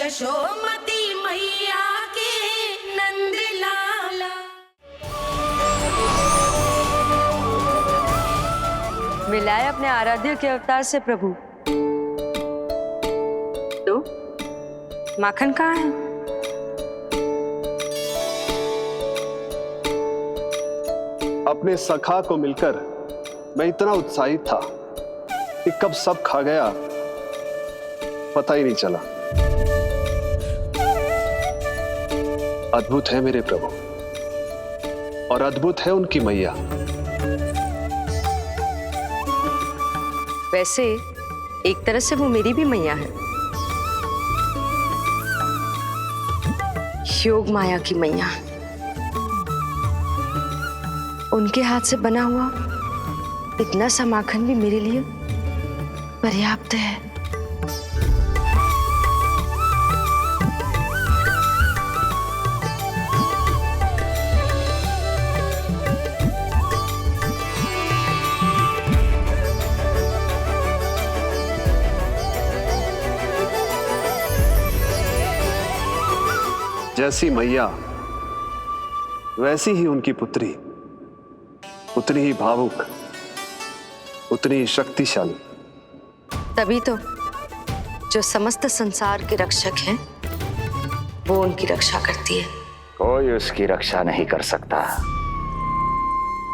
यशोमती मैया के नंद लाला। मिलाए अपने आराध्य के अवतार से प्रभु। तो माखन कहाँ है? अपने सखा को मिलकर मैं इतना उत्साहित था कि कब सब खा गया पता ही नहीं चला। अद्भुत है मेरे प्रभु और अद्भुत है उनकी मैया। वैसे एक तरह से वो मेरी भी मैया है, योग माया की मैया। उनके हाथ से बना हुआ इतना सा माखन भी मेरे लिए पर्याप्त है। जैसी मैया वैसी ही उनकी पुत्री, उतनी ही भावुक, उतनी ही शक्तिशाली। तभी तो जो समस्त संसार के रक्षक हैं वो उनकी रक्षा करती है। कोई उसकी रक्षा नहीं कर सकता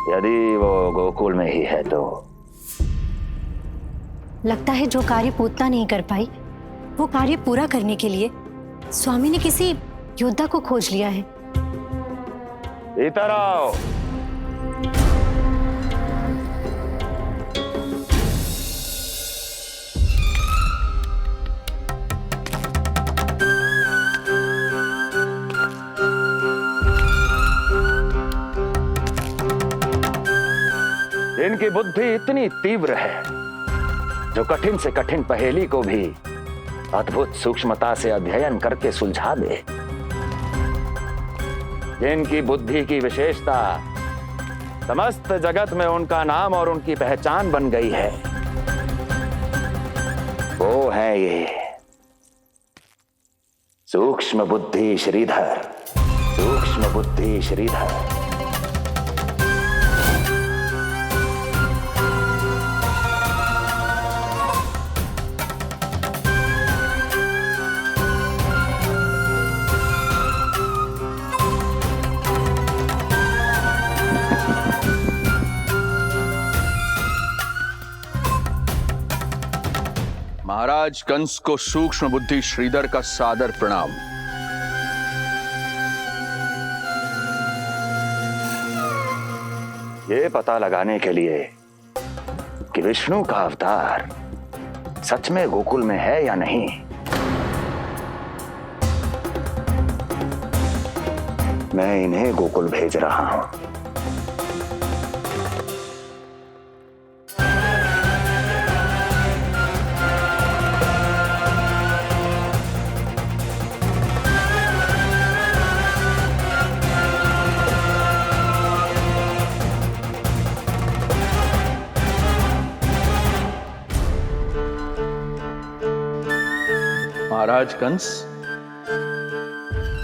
यदि वो गोकुल में ही है तो। लगता है जो कार्य पूतना नहीं कर पाई वो कार्य पूरा करने के लिए स्वामी ने किसी योद्धा को खोज लिया है। इधर आओ। इनकी बुद्धि इतनी तीव्र है जो कठिन से कठिन पहेली को भी अद्भुत सूक्ष्मता से अध्ययन करके सुलझा दे। जिनकी बुद्धि की विशेषता समस्त जगत में उनका नाम और उनकी पहचान बन गई है, वो है ये सूक्ष्म बुद्धि श्रीधर। सूक्ष्म बुद्धि श्रीधर। महाराज कंस को सूक्ष्म बुद्धि श्रीधर का सादर प्रणाम। ये पता लगाने के लिए कि विष्णु का अवतार सच में गोकुल में है या नहीं, मैं इन्हें गोकुल भेज रहा हूं। महाराज कंस,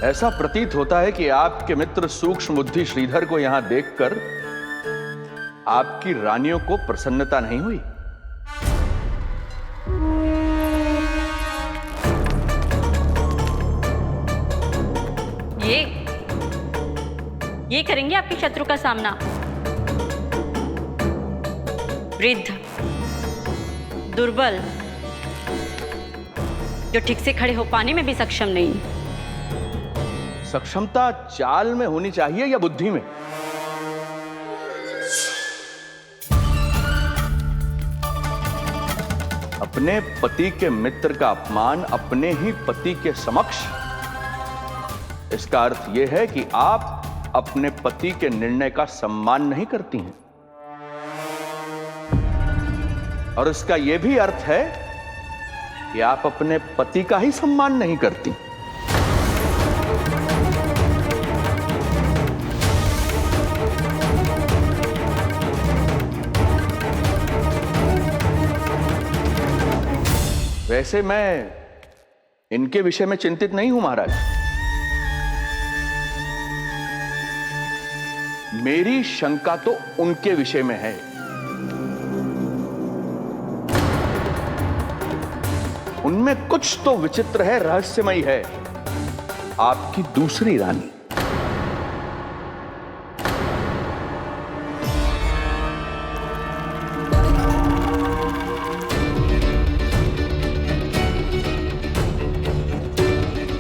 ऐसा प्रतीत होता है कि आपके मित्र सूक्ष्म बुद्धि श्रीधर को यहां देखकर आपकी रानियों को प्रसन्नता नहीं हुई। ये करेंगे आपके शत्रु का सामना। वृद्ध, दुर्बल, जो ठीक से खड़े हो पाने में भी सक्षम नहीं। सक्षमता चाल में होनी चाहिए या बुद्धि में? अपने पति के मित्र का अपमान अपने ही पति के समक्ष, इसका अर्थ यह है कि आप अपने पति के निर्णय का सम्मान नहीं करती हैं। और इसका यह भी अर्थ है कि आप अपने पति का ही सम्मान नहीं करती। वैसे मैं इनके विषय में चिंतित नहीं हूं महाराज। मेरी शंका तो उनके विषय में है। उनमें कुछ तो विचित्र है, रहस्यमयी है। आपकी दूसरी रानी।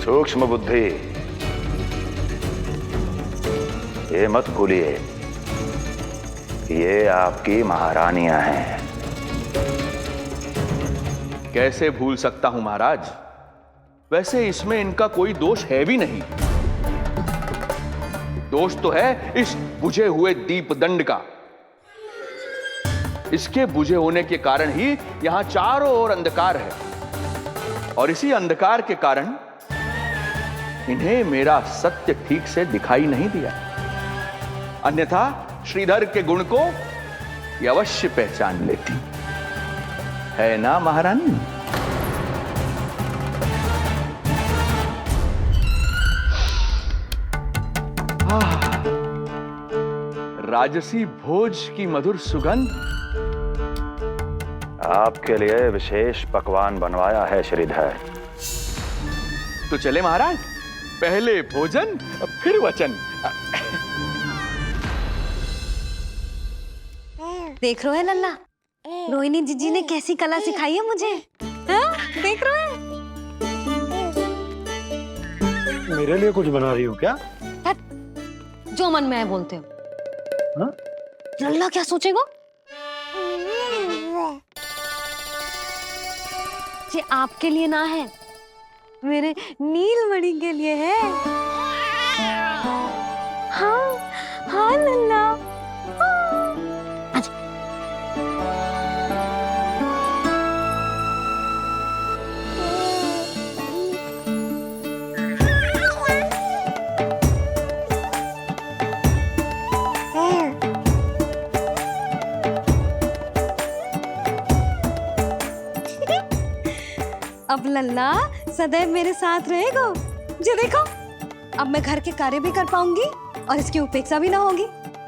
सूक्ष्म बुद्धि, ये मत भूलिए ये आपकी महारानियां हैं। कैसे भूल सकता हूं महाराज? वैसे इसमें इनका कोई दोष है भी नहीं। दोष तो है इस बुझे हुए दीपदंड का। इसके बुझे होने के कारण ही यहां चारों ओर अंधकार है, और इसी अंधकार के कारण इन्हें मेरा सत्य ठीक से दिखाई नहीं दिया। अन्यथा श्रीधर के गुण को ये अवश्य पहचान लेती, है ना महारानी? राजसी भोज की मधुर सुगंध। आपके लिए विशेष पकवान बनवाया है श्रीधर। तो चले महाराज, पहले भोजन फिर वचन। देख रहे हो लल्ला, रोहिणी जीजी ने कैसी कला सिखाई है मुझे। हाँ? देख रहे हो? मेरे लिए कुछ बना रही हो क्या? जो मन में आए बोलते हो। हाँ? लल्ला क्या सोचेगा? ये आपके लिए ना है, मेरे नीलमणि के लिए है। हाँ हाँ लल्ला। अब लल्ला सदैव मेरे साथ रहेगा। जो देखो, अब मैं घर के कार्य भी कर पाऊंगी और इसकी उपेक्षा भी ना होगी,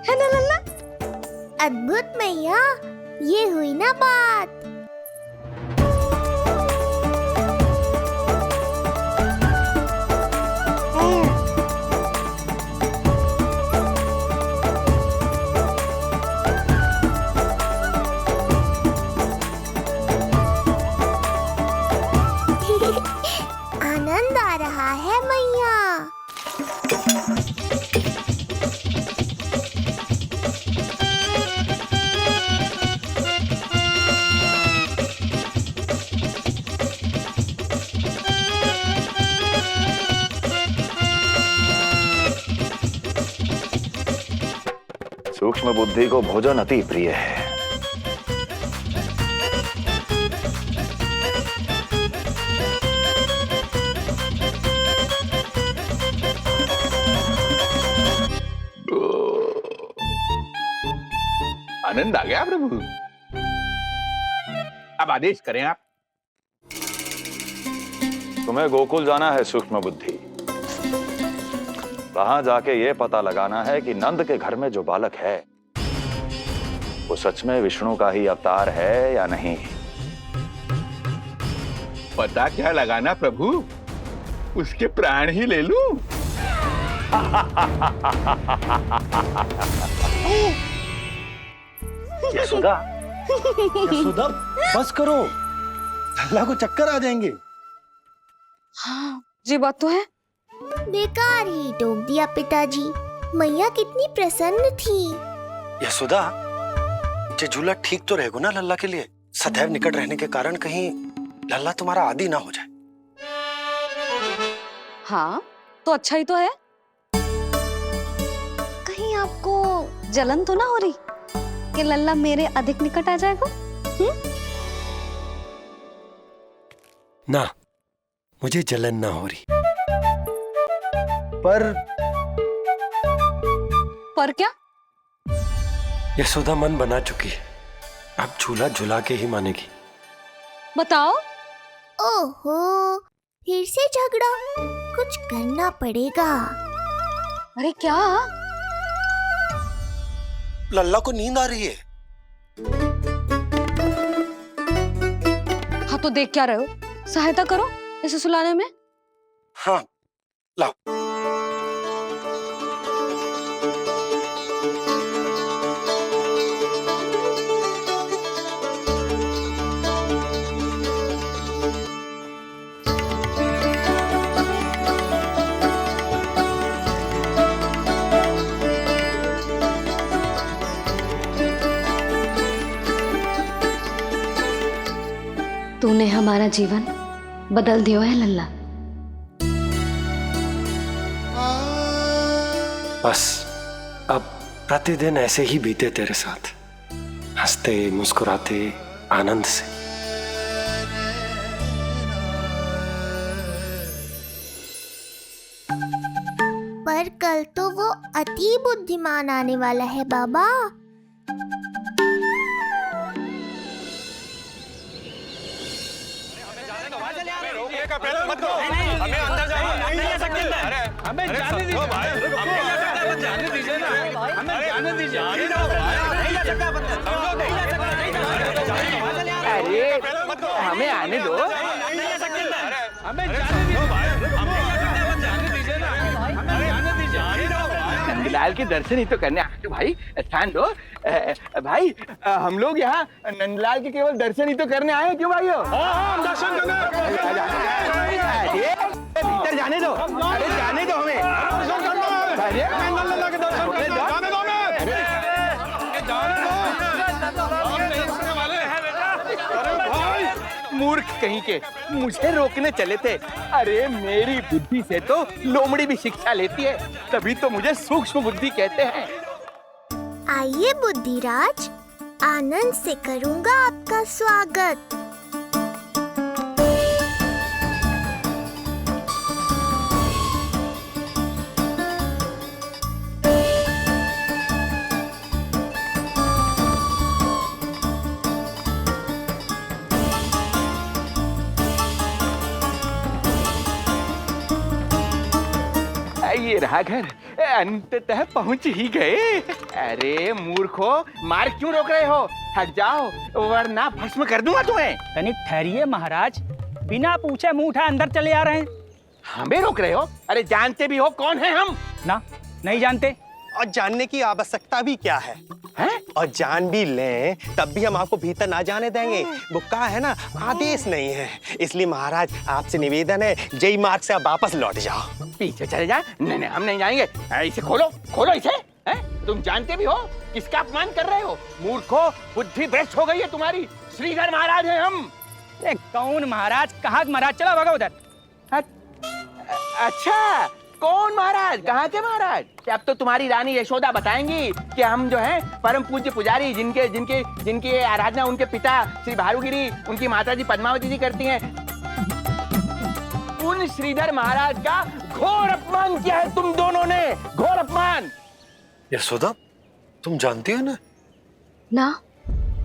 है ना लल्ला? अद्भुत मैया, ये हुई ना बात। आनंद आ रहा है मैया। सूक्ष्म बुद्धि को भोजन अति प्रिय है। आनंद आ गया प्रभु। अब आदेश करें आप। तुम्हें गोकुल जाना है सूक्ष्म बुद्धि। वहां जाके ये पता लगाना है कि नंद के घर में जो बालक है वो सच में विष्णु का ही अवतार है या नहीं। पता क्या लगाना प्रभु? उसके प्राण ही ले लूं। यशोदा, यशोदा बस करो, लल्ला को चक्कर आ जाएंगे। हाँ, ये बात तो है। बेकार ही टोक दिया पिताजी। मैया कितनी प्रसन्न थी। यशोदा, ये झूला ठीक तो रहेगा ना लल्ला के लिए? सदैव निकट रहने के कारण कहीं लल्ला तुम्हारा आदी ना हो जाए। हाँ, तो अच्छा ही तो है। कहीं आपको जलन तो ना हो रही कि लल्ला मेरे अधिक निकट आ जाएगा? ना, मुझे जलन ना हो रही। पर क्या? यशोदा मन बना चुकी है, अब झूला झूला के ही मानेगी। बताओ। ओहो, फिर से झगड़ा। कुछ करना पड़ेगा। अरे क्या? लल्ला को नींद आ रही है। हाँ तो देख क्या रहे हो? सहायता करो इसे सुलाने में। हाँ लाओ। तूने हमारा जीवन बदल दिया है लल्ला। बस अब प्रतिदिन ऐसे ही बीते तेरे साथ, हंसते मुस्कुराते आनंद से। पर कल तो वो अति बुद्धिमान आने वाला है बाबा। अरे हमें आने दो। नंदलाल के दर्शन ही तो करने आए भाई, स्थान दो। भाई हम लोग यहाँ नंदलाल के केवल दर्शन ही तो करने आए, क्यों भाई हो? दर्शन भीतर जाने दो। अरे जाने दो हमें। मूर्ख कहीं के, मुझे रोकने चले थे। अरे मेरी बुद्धि से तो लोमड़ी भी शिक्षा लेती है, तभी तो मुझे सूक्ष्म बुद्धि कहते हैं। आइए बुद्धिराज, आनंद से करूंगा आपका स्वागत। ये रहा घर, अंततः पहुंच ही गए। अरे मूर्खो, मार क्यों रोक रहे हो? हट जाओ वरना भस्म कर दूंगा तुम्हें। तनिक ठहरिए महाराज, बिना पूछे मुंह उठा अंदर चले आ रहे हैं। हमें रोक रहे हो? अरे जानते भी हो कौन है हम? ना, नहीं जानते। और जानने की आवश्यकता भी क्या है? हैं? और जान भी लें तब भी हम आपको भीतर ना जाने देंगे। वो कहा है ना, आदेश नहीं है। इसलिए महाराज आपसे निवेदन है, जय मार्ग से आप वापस लौट जाओ। पीछे चले जाए? नहीं हम नहीं जाएंगे। इसे खोलो, खोलो इसे। हैं? तुम जानते भी हो किसका अपमान कर रहे हो? मूर्खो, बुद्धि भ्रष्ट हो गई है तुम्हारी। श्रीधर महाराज हैं हम। कौन महाराज? कहाँ महाराज? चलो भगा उधर। अच्छा, कौन महाराज? कहाँ के महाराज? अब तो तुम्हारी रानी यशोदा बताएंगी कि हम जो हैं परम पूज्य पुजारी, जिनके जिनके जिनकी आराधना उनके पिता श्री भारुगिरी, उनकी माता जी पद्मावती जी करती हैं। उन श्रीधर महाराज का घोर अपमान किया है तुम दोनों ने, घोर अपमान। यशोदा, तुम जानती हो ना? ना,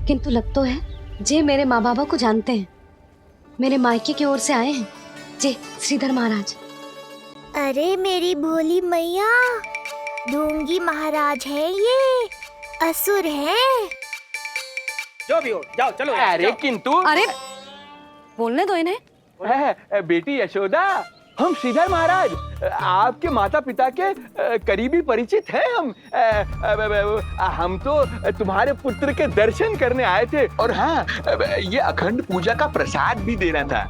किंतु लग तो है जे मेरे माँ बाबा को जानते हैं। मेरे मायके की ओर से आए हैं जे श्रीधर महाराज। अरे मेरी भोली मैया, ढोंगी महाराज है ये, असुर है। जो भी हो, जाओ चलो। अरे किंतु, अरे बोलने दो इन्हें। बेटी यशोदा, हम श्रीधर महाराज आपके माता पिता के करीबी परिचित हैं। हम तो तुम्हारे पुत्र के दर्शन करने आए थे। और हाँ, ये अखंड पूजा का प्रसाद भी देना था।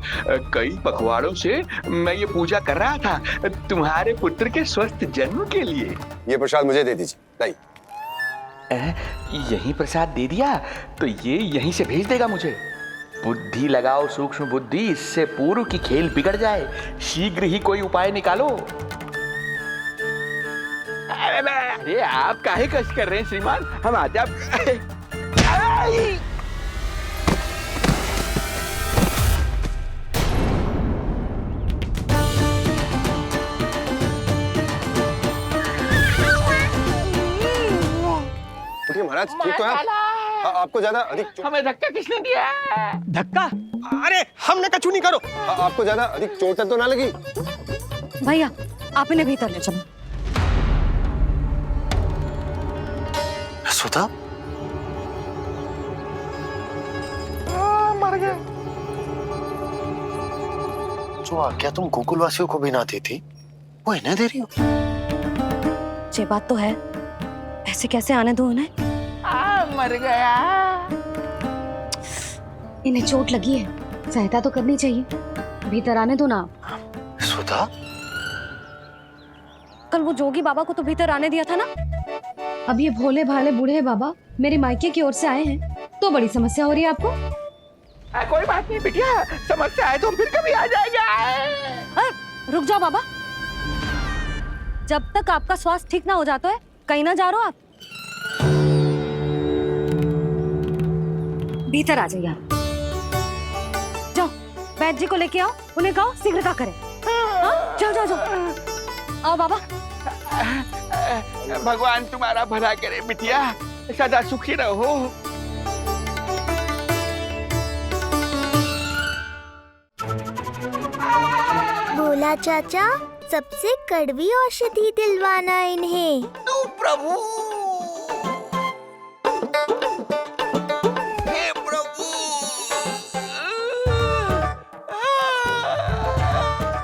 कई पखवाड़ों से मैं ये पूजा कर रहा था तुम्हारे पुत्र के स्वस्थ जन्म के लिए। ये प्रसाद मुझे दे दीजिए। नहीं, यही प्रसाद दे दिया तो ये यहीं से भेज देगा मुझे। बुद्धि लगाओ सूक्ष्म बुद्धि, इससे पूर्व की खेल बिगड़ जाए। शीघ्र ही कोई उपाय निकालो। अरे आप काहे कष्ट कर रहे हैं श्रीमान? हम आते आप। महाराज ठीक तो है? आपको ज्यादा अधिक हमें धक्का किसने दिया? धक्का? अरे हमने कछु नहीं करो। आपको ज्यादा अधिक चोट तो ना लगी? भैया आप इन्हें भीतर ले चलो। सुधा मर गए। जो आज्ञा तुम गोकुल वासियों को भी ना दी थी वो इन्हें दे रही हो? ये बात तो है, ऐसे कैसे आने दो उन्हें? मर गया। इन्हें चोट लगी है, सहायता तो करनी चाहिए, भीतर आने दो ना। सुधा कल वो जोगी बाबा को तो भीतर आने दिया था ना। अब ये भोले भाले बूढ़े बाबा मेरे मायके की ओर से आए हैं तो बड़ी समस्या हो रही है आपको। कोई बात नहीं बिटिया, समस्या है तो फिर कभी आ जाएगा। रुक जाओ बाबा, जब तक आपका स्वास्थ्य ठीक ना हो जाता है कहीं ना जा रहे हो आप। भीतर आ जाइए आप। जाओ वैद्य जी को लेके आओ, उन्हें कहो शीघ्रता करें। हाँ? जाओ जाओ जाओ, आओ बाबा। भगवान तुम्हारा भला करे बिटिया, सदा सुखी रहो। बोला चाचा सबसे कड़वी औषधि दिलवाना इन्हें। तू प्रभु, हे प्रभु,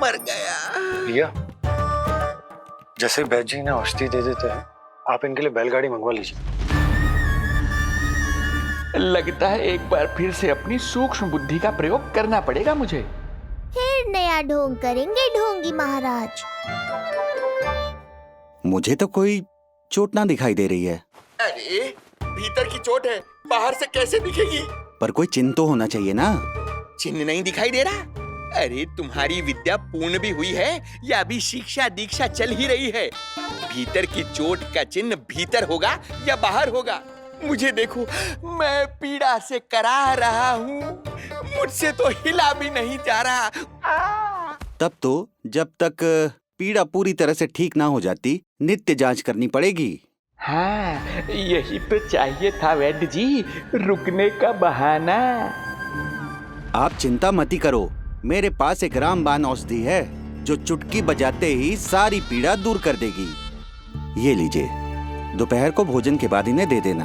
मर गया। भैया जैसे वैद्य जी ने औषधि दे देते हैं, आप इनके लिए बैलगाड़ी मंगवा लीजिए। लगता है एक बार फिर से अपनी सूक्ष्म बुद्धि का प्रयोग करना पड़ेगा मुझे। फिर नया ढोंग करेंगे ढोंगी महाराज। मुझे तो कोई चोट ना दिखाई दे रही है। अरे भीतर की चोट है, बाहर से कैसे दिखेगी? पर कोई चिन्ह तो होना चाहिए ना। चिन्ह नहीं दिखाई दे रहा? अरे तुम्हारी विद्या पूर्ण भी हुई है या अभी शिक्षा दीक्षा चल ही रही है? भीतर की चोट का चिन्ह भीतर होगा या बाहर होगा? मुझे देखो, मैं पीड़ा से करा रहा हूँ, मुझसे तो हिला भी नहीं जा रहा। तब तो जब तक पीड़ा पूरी तरह से ठीक ना हो जाती नित्य जांच करनी पड़ेगी। हाँ, यही तो चाहिए था वैद्य जी, रुकने का बहाना। आप चिंता मती करो, मेरे पास एक रामबाण औषधि है जो चुटकी बजाते ही सारी पीड़ा दूर कर देगी। ये लीजिए, दोपहर को भोजन के बाद इन्हें दे देना।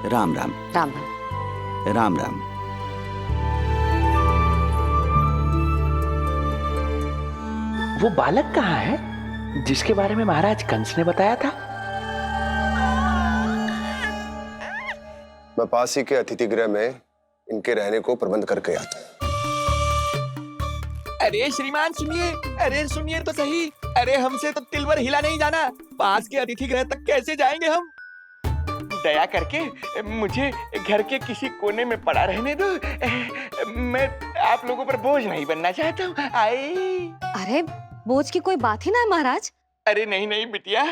राम राम। राम राम। राम राम। वो बालक कहाँ है जिसके बारे में महाराज कंस ने बताया था? मैं पास ही के अतिथि गृह में इनके रहने को प्रबंध करके आता हूँ। अरे श्रीमान सुनिए, अरे सुनिए तो सही। अरे हमसे तो तिलवर हिला नहीं जाना, पास के अतिथि गृह तक कैसे जाएंगे हम? दया करके मुझे घर के किसी कोने में पड़ा रहने दो, मैं आप लोगों पर बोझ नहीं बनना चाहता हूँ। आई। अरे बोझ की कोई बात ही ना है महाराज। अरे नहीं नहीं बिटिया,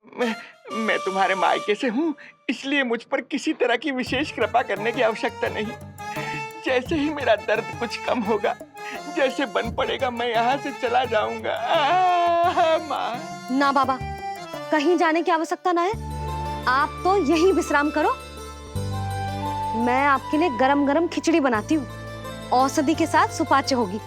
मैं तुम्हारे मायके से हूँ, इसलिए मुझ पर किसी तरह की विशेष कृपा करने की आवश्यकता नहीं। जैसे ही मेरा दर्द कुछ कम होगा, जैसे बन पड़ेगा, मैं यहाँ से चला जाऊंगा। माँ। ना बाबा, कहीं जाने की आवश्यकता ना है, आप तो यहीं विश्राम करो। मैं आपके लिए गरम गरम खिचड़ी बनाती हूँ, औषधि के साथ सुपाच्य होगी।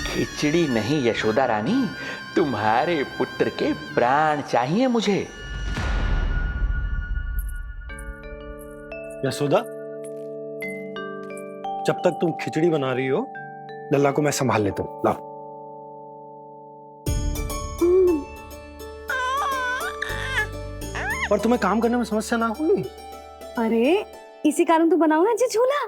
खिचड़ी नहीं यशोदा रानी, तुम्हारे पुत्र के प्राण चाहिए मुझे। यशोदा, जब तक तुम खिचड़ी बना रही हो, लल्ला को मैं संभाल लेता हूँ। लाओ। पर तुम्हें काम करने में समस्या ना होगी? अरे इसी कारण तो बनाऊंगा जी झूला।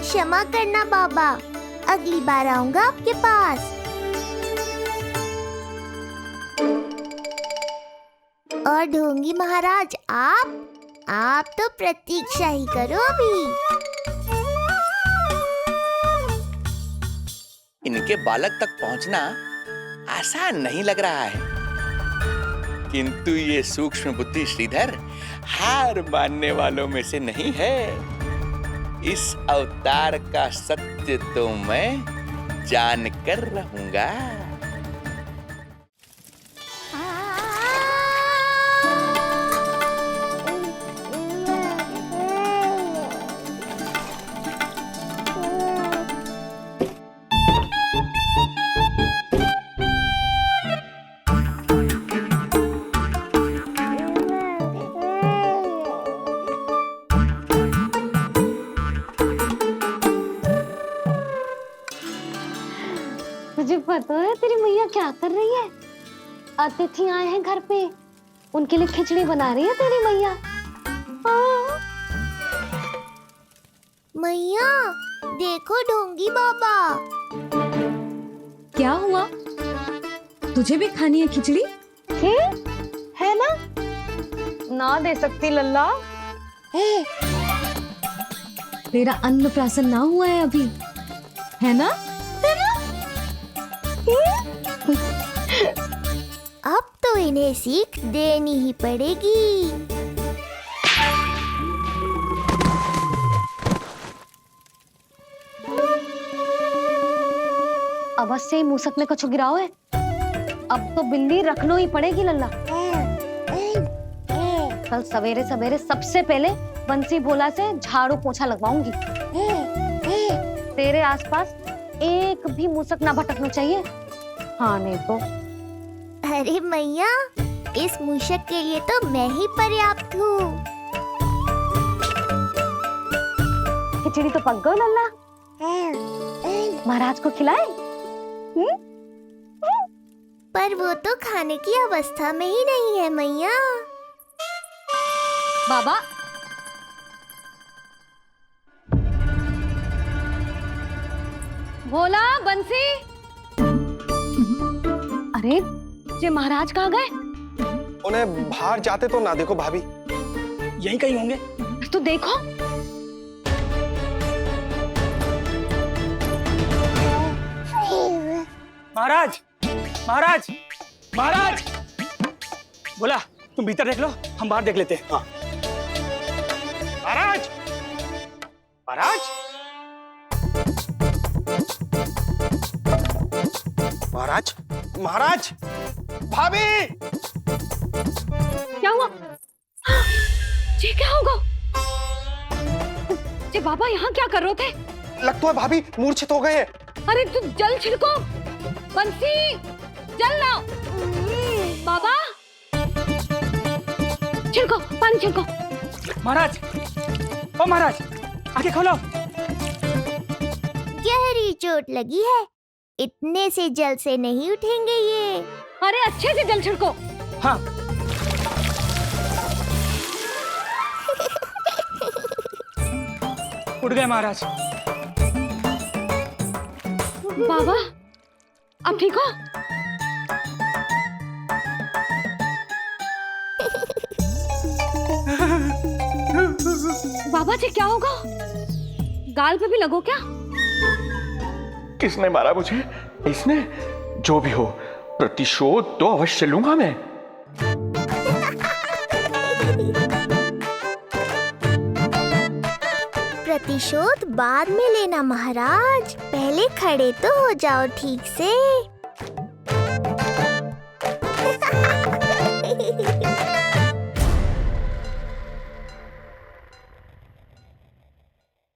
क्षमा करना बाबा, अगली बार आऊंगा आपके पास। और ढोंगी महाराज, आप तो प्रतीक्षा ही करो अभी। इनके बालक तक पहुंचना आसान नहीं लग रहा है। किंतु ये सूक्ष्म बुद्धि श्रीधर हार मानने वालों में से नहीं है। इस अवतार का सत्य तो मैं जानकर रहूंगा। तुझे पता है तेरी मैया क्या कर रही है? अतिथि आए हैं घर पे, उनके लिए खिचड़ी बना रही है तेरी मैया। मैया देखो ढोंगी बाबा। क्या हुआ? तुझे भी खानी है खिचड़ी? है ना? ना दे सकती लल्ला। तेरा अन्नप्राशन ना हुआ है अभी, है ना? अब तो इन्हें सीख देनी ही पड़ेगी। अवश्य ही मूसक ने कछु गिराओ है। अब तो बिल्ली रखनो ही पड़ेगी लल्ला। कल सवेरे सवेरे सबसे पहले बंसी भोला से झाड़ू पोछा लगवाऊंगी। तेरे आसपास एक भी मूसक ना भटकना चाहिए। हाँ नहीं तो। अरे मैया, इस मूषक के लिए तो मैं ही पर्याप्त हूँ। खिचड़ी तो पक गई लल्ला। महाराज को खिलाए? पर वो तो खाने की अवस्था में ही नहीं है मैया। बाबा भोला, बंसी। अरे ये महाराज कहाँ गए? उन्हें बाहर जाते तो ना देखो भाभी। यहीं कहीं होंगे। तो देखो। महाराज, महाराज, महाराज। बोला तुम भीतर देख लो, हम बाहर देख लेते हैं। हाँ। महाराज, महाराज, महाराज, महाराज, भाभी। क्या हुआ? ये क्या होगा? ये बाबा यहाँ क्या कर रहे थे? लगता है भाभी मूर्छित हो गए हैं। अरे तू जल छिड़को। बंसी, जल लाओ। बाबा छिड़को, पानी छिड़को। महाराज, ओ महाराज, आंखें खोलो। गहरी चोट लगी है, इतने से जल से नहीं उठेंगे ये। अरे अच्छे से जल छिड़को। हाँ। उठ गए महाराज। बाबा अब ठीक हो? बाबा जी क्या होगा? गाल पे भी लगो क्या? किसने मारा मुझे? इसने? जो भी हो, प्रतिशोध तो अवश्य लूंगा मैं। प्रतिशोध बाद में लेना महाराज, पहले खड़े तो हो जाओ ठीक से।